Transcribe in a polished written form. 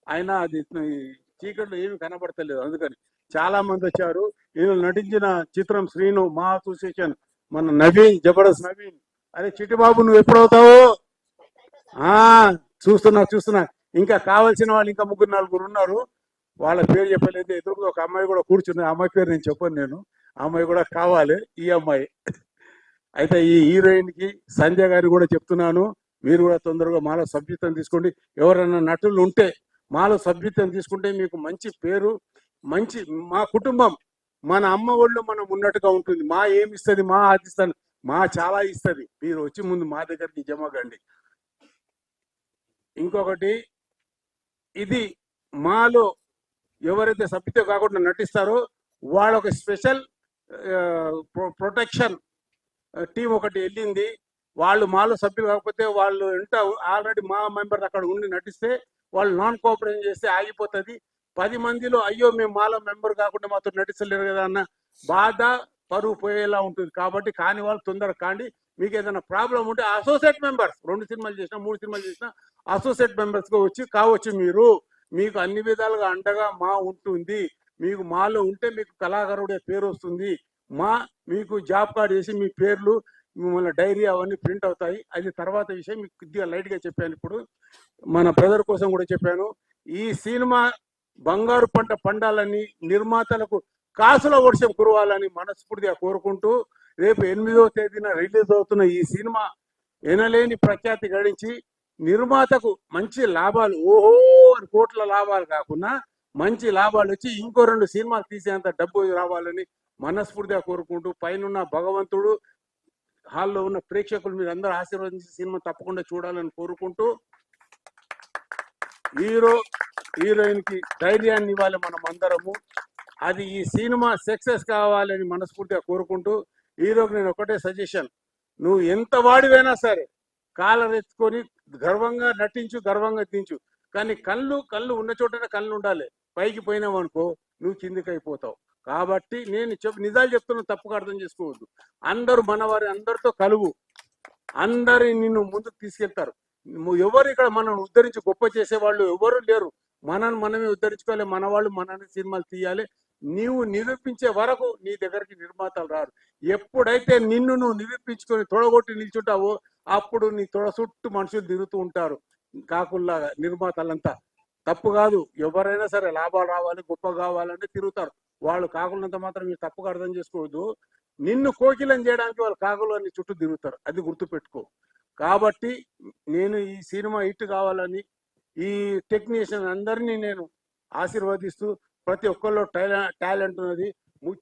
అయినా అది చీకట్లో ఏమి కనబడతలేదు. అందుకని చాలా మంది వచ్చారు. ఈయన నటించిన చిత్రం శ్రీను, మా అసోసియేషన్, మన నవీన్, జబర్దస్త్ నవీన్. అరే చిట్టిబాబు నువ్వు ఎప్పుడవుతావు? ఆ చూస్తున్నా చూస్తున్నా. ఇంకా కావాల్సిన వాళ్ళు ఇంకా ముగ్గురు నలుగురు ఉన్నారు. వాళ్ళ పేరు చెప్పలేదు. ఎదురుగా ఒక అమ్మాయి కూడా కూర్చుంది. ఆ అమ్మాయి పేరు నేను చెప్పను నేను. ఆ అమ్మాయి కూడా కావాలి, ఈ అమ్మాయి. అయితే ఈ హీరోయిన్ కి సంజయ్ గారికి కూడా చెప్తున్నాను, మీరు కూడా తొందరగా మాలో సభ్యత్వం తీసుకోండి. ఎవరైనా నటులు ఉంటే మాలో సభ్యత్వం తీసుకుంటే మీకు మంచి పేరు, మంచి మా కుటుంబం, మన అమ్మ ఒళ్ళు మనం ఉన్నట్టుగా ఉంటుంది. మా ఏమి ఇస్తుంది, మా ఆదిస్తాను, మా చాలా ఇస్తుంది. మీరు వచ్చి ముందు మా దగ్గరికి జమగండి. ఇంకొకటి, ఇది మాలో ఎవరైతే సభ్యత కాకుండా నటిస్తారో వాళ్ళ ఒక స్పెషల్ ప్రొటెక్షన్ టీం ఒకటి వెళ్ళింది. వాళ్ళు మాలో సభ్యులు కాకపోతే వాళ్ళు ఎంత ఆల్రెడీ మా మెంబర్ అక్కడ ఉండి నటిస్తే వాళ్ళు నాన్ కోఆపరేషన్ చేస్తే ఆగిపోతుంది. 10 మందిలో అయ్యో మేము మాలో మెంబర్ కాకుండా మాతో నటిస్తలేరు కదా అన్న బాధ, పరువు పోయేలా ఉంటుంది. కాబట్టి కాని వాళ్ళు తొందరగా కాండి. మీకు ఏదైనా ప్రాబ్లం ఉంటే అసోసియేట్ మెంబర్స్ 2 సినిమాలు చేసినా 3 సినిమాలు చేసినా అసోసియేట్ మెంబర్స్గా వచ్చి కావచ్చు. మీరు మీకు అన్ని విధాలుగా అండగా మా ఉంటుంది. మీకు మాలో ఉంటే మీకు కళాకారుడే పేరు వస్తుంది. మా మీకు జాబ్ కార్డ్ చేసి మీ పేర్లు, మిమ్మల్ని డైరీ అవన్నీ ప్రింట్ అవుతాయి. అది తర్వాత విషయం. మీకు కొద్దిగా లైట్గా చెప్పాను. ఇప్పుడు మన బ్రదర్ కోసం కూడా చెప్పాను. ఈ సినిమా బంగారు పంట పండాలని, నిర్మాతలకు కాసుల వర్షం కురవాలని మనస్ఫూర్తిగా కోరుకుంటూ, రేపు 8వ తేదీన రిలీజ్ అవుతున్న ఈ సినిమా ఎనలేని ప్రఖ్యాతి గడించి నిర్మాతకు మంచి లాభాలు, ఓహో అని కోట్ల లాభాలు కాకుండా మంచి లాభాలు వచ్చి ఇంకో 2 సినిమాలు తీసేంత డబ్బు రావాలని మనస్ఫూర్తిగా కోరుకుంటూ, పైన భగవంతుడు, హాల్లో ఉన్న ప్రేక్షకులు మీరు అందరూ ఆశీర్వదించి సినిమా తప్పకుండా చూడాలని కోరుకుంటూ, హీరోయిన్ కి ధైర్యాన్ని ఇవ్వాలి మనం అందరము. అది ఈ సినిమా సక్సెస్ కావాలని మనస్ఫూర్తిగా కోరుకుంటూ, హీరోకి నేను ఒకటే సజెషన్, నువ్వు ఎంత వాడివైనా సరే కాలర్ ఎత్తుకొని గర్వంగా నటించు, గర్వంగా దించు. కానీ కళ్ళు ఉన్న చోటనే కళ్ళు ఉండాలి. పైకి పోయినావు అనుకో నువ్వు కిందికి అయిపోతావు. కాబట్టి నేను నిజాలు చెప్తున్నా, తప్పుగా అర్థం చేసుకోవద్దు. అందరూ మనవారి, అందరితో కలువు, అందరి నిన్ను ముందుకు తీసుకెళ్తారు. ఎవరు ఇక్కడ మనం ఉద్ధరించి గొప్ప చేసేవాళ్ళు ఎవరు లేరు. మనమే ఉద్ధరించుకోవాలి. మన వాళ్ళు మనని సినిమాలు తీయాలి. నీవు నిరూపించే వరకు నీ దగ్గరికి నిర్మాతలు రారు. ఎప్పుడైతే నిన్ను నువ్వు నిరూపించుకొని తొడగొట్టి నిల్చుంటావో అప్పుడు నీ తొడ చుట్టూ మనుషులు తిరుగుతూ ఉంటారు కాకుల్లాగా. నిర్మాతలంతా తప్పు కాదు. ఎవరైనా సరే లాభాలు రావాలి, గొప్ప కావాలంటే తిరుగుతారు. వాళ్ళు కాకులంతా మాత్రం మీరు తప్పుగా అర్థం చేసుకోవద్దు. నిన్ను కోకిలం చేయడానికి వాళ్ళు కాకులు అని చుట్టూ తిరుగుతారు. అది గుర్తుపెట్టుకో. కాబట్టి నేను ఈ సినిమా హిట్ కావాలని ఈ టెక్నీషియన్ అందరినీ నేను ఆశీర్వదిస్తూ, ప్రతి ఒక్కళ్ళు టాలెంట్ ఉన్నది. ముఖ్యంగా